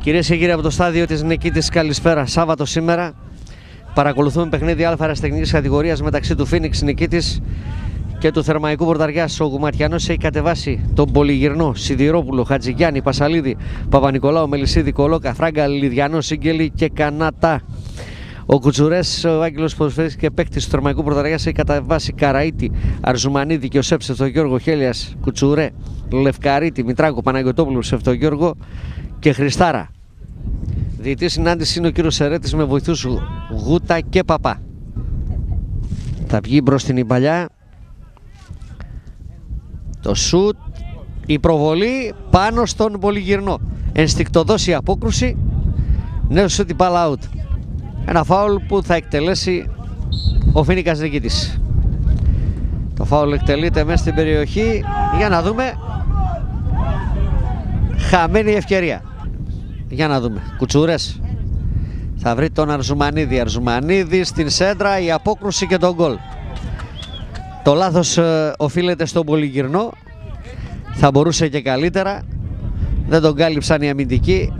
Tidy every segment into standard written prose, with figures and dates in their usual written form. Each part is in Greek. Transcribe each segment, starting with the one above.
Κυρίες και κύριοι, από το στάδιο της Νικήτης, καλησπέρα. Σάββατο σήμερα. Παρακολουθούμε παιχνίδι Α αεραστεχνικής κατηγορίας μεταξύ του Φίνιξ Νικήτης και του Θερμαϊκού Πορταριάς. Ο Γουματιανός έχει κατεβάσει τον Πολυγυρνό, Σιδηρόπουλο, Χατζηγιάννη, Πασαλίδη, Παπα-Νικολάου, Μελισσίδη, Κολόκα, Φράγκα, Λιδιανό, Σίγγελη και Κανάτα. Ο Κουτσουρές, ο Άγγελος ποδοσφαιριστής και παίκτης του Θερμαϊκού Πορταριάς, έχει κατεβάσει Καραΐτη, Αρζουμανίδη και ο Σεπτογιώργο, Χέλιας, Κουτσουρέ, Λευκαρίτη, Μητράκο, Παναγιωτόπουλου, Σεπτογιώργο και Χριστάρα. Διετής συνάντηση είναι ο κύριος Σερέτης με βοηθούς Γούτα και Παπά. Θα βγει μπρος την Ιμπαλιά. Το σουτ, η προβολή πάνω στον Πολυγυρνό. Ενστικτοδός η απόκρουση. Νέο σουτ, η μπάλα out. Ένα φάουλ που θα εκτελέσει ο Φίνικας Νικήτης. Το φάουλ εκτελείται μέσα στην περιοχή. Για να δούμε. Χαμένη ευκαιρία. Για να δούμε. Κουτσουρές θα βρει τον Αρζουμανίδη. Αρζουμανίδη στην σέντρα, η απόκρουση και τον γκολ. Το λάθος οφείλεται στον Πολυγυρνό. Θα μπορούσε και καλύτερα. Δεν τον κάλυψαν οι αμυντικοί.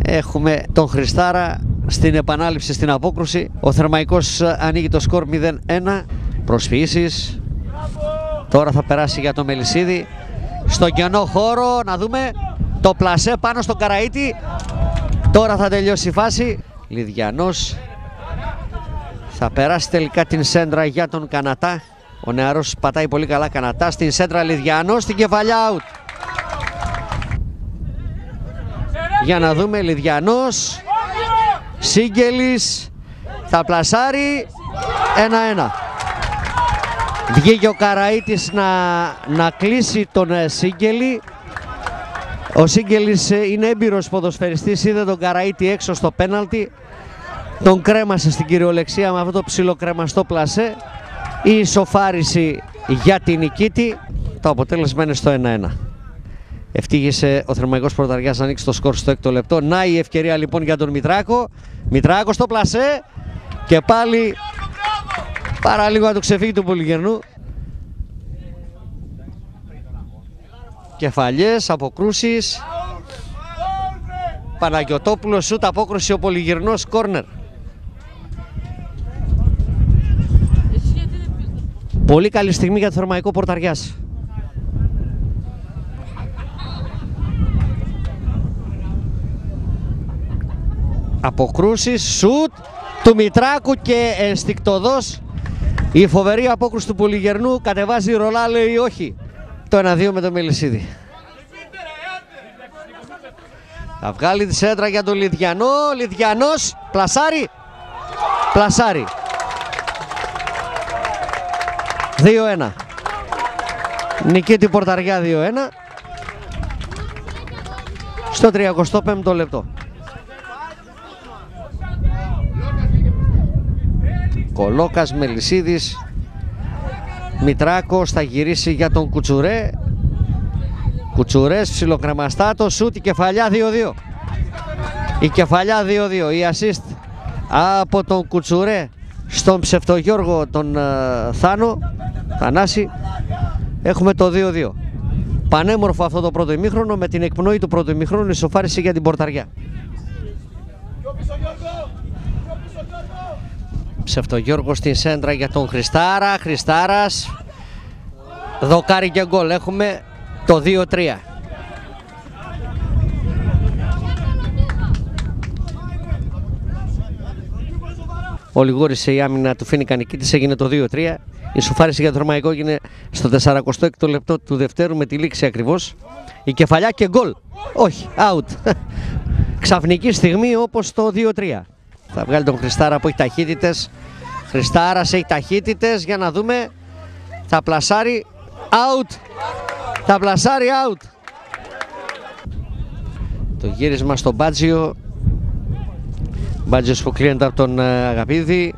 Έχουμε τον Χριστάρα στην επανάληψη στην απόκρουση. Ο Θερμαϊκός ανοίγει το σκορ 0-1. Προσφυήσεις. Τώρα θα περάσει για το Μελισσίδη. Στο κενό χώρο, να δούμε. Το πλασέ πάνω στον Καραΐτη. Τώρα θα τελειώσει η φάση. Λιδιανός θα περάσει τελικά την σέντρα για τον Κανατά. Ο νεαρός πατάει πολύ καλά. Κανατά στην σέντρα, Λιδιανός στην κεφαλιά, out. Για να δούμε, Λιδιανός, Σίγγελης θα πλασάρει. 1-1. Βγήκε ο Καραΐτης να κλείσει τον Σίγγελη. Ο Σίγγελης είναι έμπειρος ποδοσφαιριστής, είδε τον Καραΐτη έξω στο πέναλτι. Τον κρέμασε στην κυριολεξία με αυτό το ψιλοκρεμαστό πλασέ. Η ισοφάριση για την Νικήτη. Το αποτέλεσμα είναι στο 1-1. Ευτύχησε ο Θερμαϊκός Πορταριάς να ανοίξει το σκορ στο 6ο λεπτό. Να η ευκαιρία λοιπόν για τον Μητράκο. Μητράκο στο πλασέ. Και πάλι παραλίγο να του ξεφύγει του Πολυγυρνού. Κεφαλιές, αποκρούσεις. Παναγιωτόπουλος, σούτ, απόκρουση, ο Πολυγυρνός, κόρνερ. Πολύ καλή στιγμή για το Θερμαϊκό Πορταριάς. Αποκρούσεις, σούτ του Μητράκου και ενστικτοδός η φοβερή απόκρουση του Πολυγυρνού. Κατεβάζει ρολά, λέει όχι. Το 1-2 με το Μελισσίδη. Θα βγάλει τη σέντρα για τον Λιδιανό. Λιδιανός, πλασάρι. Πλασάρι. 2-1. Νικήτη Πορταριά 2-1. Στο 35ο λεπτό. Κολόκας, Μελισσίδης. Μητράκος θα γυρίσει για τον Κουτσουρέ. Κουτσουρές, ψιλοκρεμαστά το σούτ, η κεφαλιά 2-2. Η κεφαλιά 2-2. Η assist από τον Κουτσουρέ στον Ψευτογιώργο, τον Θανάση. Έχουμε το 2-2. Πανέμορφο αυτό το πρώτο ημίχρονο, με την εκπνοή του πρώτου ημίχρονου ισοφάριση για την Πορταριά. Ψευτογιώργο στην σέντρα για τον Χριστάρα. Χριστάρας δοκάρει και γκολ. Έχουμε το 2-3. Ολιγόρησε η άμυνα του Φίνικα Νικήτης, έγινε το 2-3. Η σοφάριση για το Θερμαϊκό έγινε στο 46ο λεπτό του δευτέρου με τη λήξη ακριβώς. Η κεφαλιά και γκολ. Όχι, out. Ξαφνική στιγμή όπως το 2-3. Θα βγάλει τον Χριστάρα που έχει ταχύτητες. Χριστάρας έχει ταχύτητες, για να δούμε. Θα πλασάρει, out. Θα πλασάρει, out. Το γύρισμα στον Μπάτζιο. Μπάτζιος που κλείνεται από τον Αγαπίδη.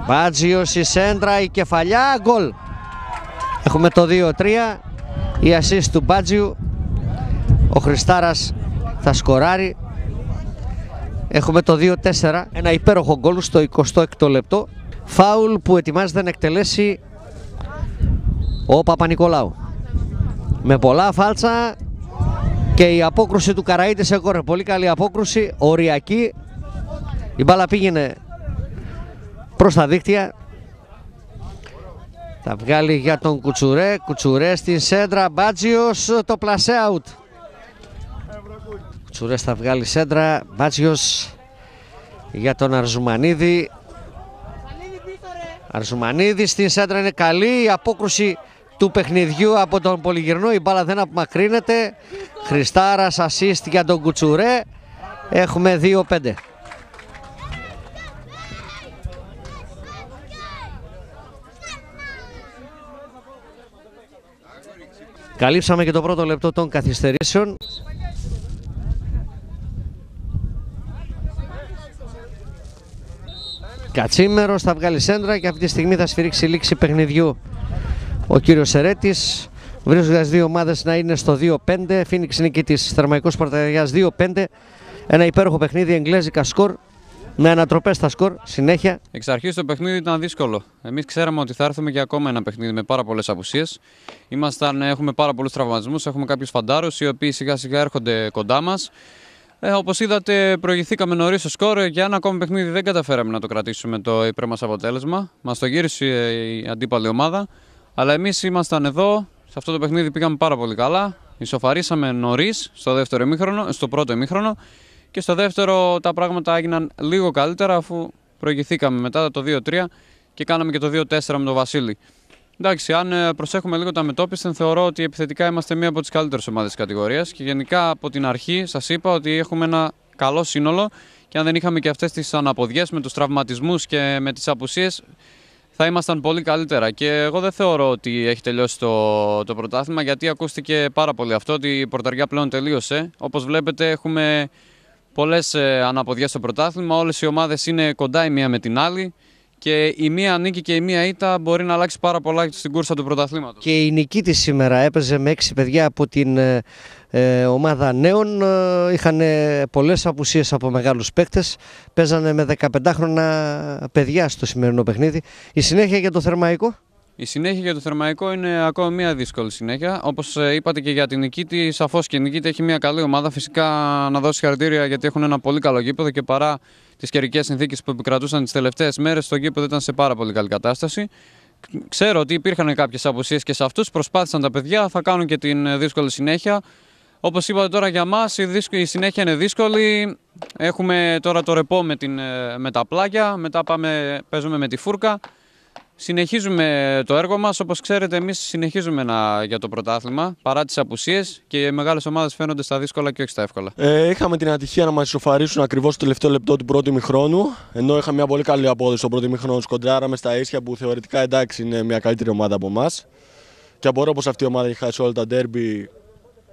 Μπάτζιος, η σέντρα, η κεφαλιά, γκολ. Έχουμε το 2-3. Η assist του Μπάτζιου. Ο Χριστάρας θα σκοράρει. Έχουμε το 2-4. Ένα υπέροχο γκολ στο 26ο λεπτό. Φάουλ που ετοιμάζεται να εκτελέσει ο Παπα-Νικολάου. Με πολλά φάλτσα Και η απόκρουση του Καραΐτη σε κόρνερ. Πολύ καλή απόκρουση, οριακή. Η μπάλα πήγαινε προς τα δίκτυα. Θα βγάλει για τον Κουτσουρέ. Κουτσουρέ στην σέντρα. Μπάτζιος, το πλασέ out. Κουτσουρέ θα βγάλει σέντρα. Μπάτζιος για τον Αρζουμανίδη. Αρζουμανίδη στην σέντρα, είναι καλή. Η απόκρουση του παιχνιδιού από τον Πολυγυρνό. Η μπάλα δεν απομακρύνεται. Χριστάρας assist για τον Κουτσουρέ. Έχουμε 2-5. Καλύψαμε και το πρώτο λεπτό των καθυστερήσεων. Κατσίμερος θα βγάλει σέντρα και αυτή τη στιγμή θα σφυρίξει λήξη παιχνιδιού ο κύριος Σερέτης. Βρίσκοντας δύο ομάδες να είναι στο 2-5. Φίνιξ νικητής, Θερμαϊκός Πρωταριάς 2-5. Ένα υπέροχο παιχνίδι, εγγλέζικα σκορ, με ανατροπές στα σκορ συνέχεια. Εξ αρχής το παιχνίδι ήταν δύσκολο. Εμείς ξέραμε ότι θα έρθουμε για ακόμα ένα παιχνίδι με πάρα πολλές απουσίες. Έχουμε πάρα πολλούς τραυματισμούς, έχουμε κάποιους φαντάρους οι οποίοι σιγά σιγά έρχονται κοντά μας. Όπως είδατε, προηγηθήκαμε νωρίς στο σκορ. Για ένα ακόμα παιχνίδι δεν καταφέραμε να το κρατήσουμε το υπέρ μας αποτέλεσμα. Μας το γύρισε η αντίπαλη ομάδα. Αλλά εμείς ήμασταν εδώ. Σε αυτό το παιχνίδι πήγαμε πάρα πολύ καλά. Ισοφαρίσαμε νωρίς στο πρώτο ημίχρονο. Και στο δεύτερο τα πράγματα έγιναν λίγο καλύτερα, αφού προηγηθήκαμε μετά το 2-3 και κάναμε και το 2-4 με τον Βασίλη. Εντάξει, αν προσέχουμε λίγο τα μετώπισθεν, θεωρώ ότι επιθετικά είμαστε μία από τις καλύτερες ομάδες της κατηγορίας και γενικά από την αρχή σας είπα ότι έχουμε ένα καλό σύνολο και αν δεν είχαμε και αυτές τις αναποδιές με τους τραυματισμούς και με τις απουσίες θα ήμασταν πολύ καλύτερα. Και εγώ δεν θεωρώ ότι έχει τελειώσει το πρωτάθλημα, γιατί ακούστηκε πάρα πολύ αυτό ότι η πορταριά πλέον τελείωσε. Όπως βλέπετε έχουμε πολλές αναποδιές στο πρωτάθλημα, όλες οι ομάδες είναι κοντά η μία με την άλλη και η μία νίκη και η μία ήττα μπορεί να αλλάξει πάρα πολλά στην κούρσα του πρωταθλήματος. Και η νικήτης σήμερα έπαιζε με 6 παιδιά από την ομάδα νέων. Είχαν πολλές απουσίες από μεγάλους παίκτες. Παίζανε με 15χρονα παιδιά στο σημερινό παιχνίδι. Η συνέχεια για το Θερμαϊκό. Η συνέχεια για το Θερμαϊκό είναι ακόμα μια δύσκολη συνέχεια. Όπως είπατε και για την Νικήτη, σαφώς και η Νικήτη έχει μια καλή ομάδα. Φυσικά να δώσει συγχαρητήρια γιατί έχουν ένα πολύ καλό γήπεδο και παρά τις καιρικές συνθήκες που επικρατούσαν τις τελευταίες μέρες, το γήπεδο ήταν σε πάρα πολύ καλή κατάσταση. Ξέρω ότι υπήρχαν κάποιες απουσίες και σε αυτούς. Προσπάθησαν τα παιδιά, θα κάνουν και την δύσκολη συνέχεια. Όπως είπατε τώρα για μας, η συνέχεια είναι δύσκολη. Έχουμε τώρα το ρεπό με τα πλάγια, μετά παίζουμε με τη φούρκα. Συνεχίζουμε το έργο μας. Όπως ξέρετε, εμείς συνεχίζουμε για το πρωτάθλημα παρά τις απουσίες και οι μεγάλες ομάδες φαίνονται στα δύσκολα και όχι στα εύκολα. Είχαμε την ατυχία να μας ισοφαρίσουν ακριβώς στο τελευταίο λεπτό του πρώτου ημιχρόνου. Ενώ είχαμε μια πολύ καλή απόδοση στο πρώτο ημιχρόνο, σκοντράραμε στα ίσια που θεωρητικά εντάξει είναι μια καλύτερη ομάδα από εμάς. Και απορώ πως αυτή η ομάδα έχει χάσει όλα τα ντέρμπι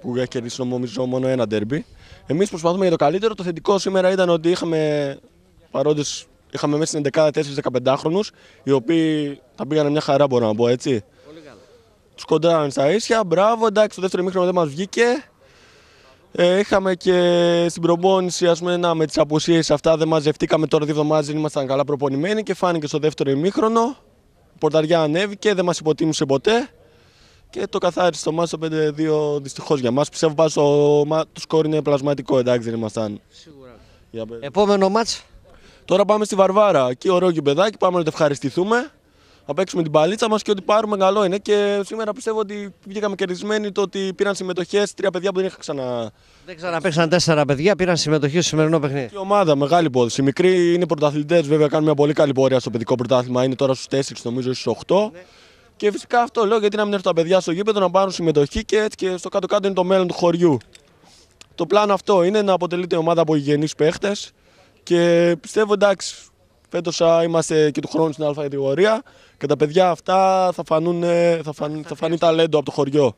που έχει κερδίσει νομίζω μόνο ένα ντέρμπι. Εμείς προσπαθούμε για το καλύτερο. Το θετικό σήμερα ήταν ότι είχαμε παρόντες. Είχαμε μέσα στην 11 4-15χρονους, οι οποίοι τα πήγανε μια χαρά, μπορώ να πω έτσι. Πολύ καλά. Τους κοντράραν στα ίσια, μπράβο, εντάξει, το δεύτερο ημίχρονο δεν μας βγήκε. Είχαμε και στην προπόνηση, με τις απουσίες αυτά δεν μαζευτήκαμε τώρα 2 εβδομάδες, δεν ήμασταν καλά προπονημένοι και φάνηκε στο δεύτερο ημίχρονο. Η πορταριά ανέβηκε, δεν μας υποτίμησε ποτέ και το καθάρισε το μάτς στο 5-2 δυστυχώς για μας. Πιστεύω πάνω το σκορ είναι πλασματικό, εντάξει, δεν ήμασταν. Σίγουρα. Επόμενο μάτς. Τώρα πάμε στη Βαρβάρα. Εκεί ωραίο γηπεδάκι, πάμε να το ευχαριστηθούμε. Να παίξουμε την παλίτσα μας και ό,τι πάρουμε καλό είναι. Και σήμερα πιστεύω ότι βγήκαμε κερδισμένοι το ότι πήραν συμμετοχές 3 παιδιά που δεν είχαν Δεν ξαναπαίξαν 4 παιδιά, πήραν συμμετοχή στο σημερινό παιχνίδι. Η ομάδα, μεγάλη υπόθεση. Οι μικροί είναι πρωταθλητές, βέβαια κάνουν μια πολύ καλή πορεία στο παιδικό πρωτάθλημα. Είναι τώρα στους 4, νομίζω στους 8. Ναι. Και φυσικά αυτό λέω γιατί να μην έρθουν τα παιδιά στο γήπεδο να πάρουν συμμετοχή και έτσι και στο κάτω-κάτω είναι το μέλλον του χωριού. Το πλάνο αυτό είναι να αποτελείται ομάδα από υγιεινείς παίχτες. Και πιστεύω εντάξει, φέτος είμαστε και του χρόνου στην Α κατηγορία και τα παιδιά αυτά θα φανεί ταλέντο από το χωριό.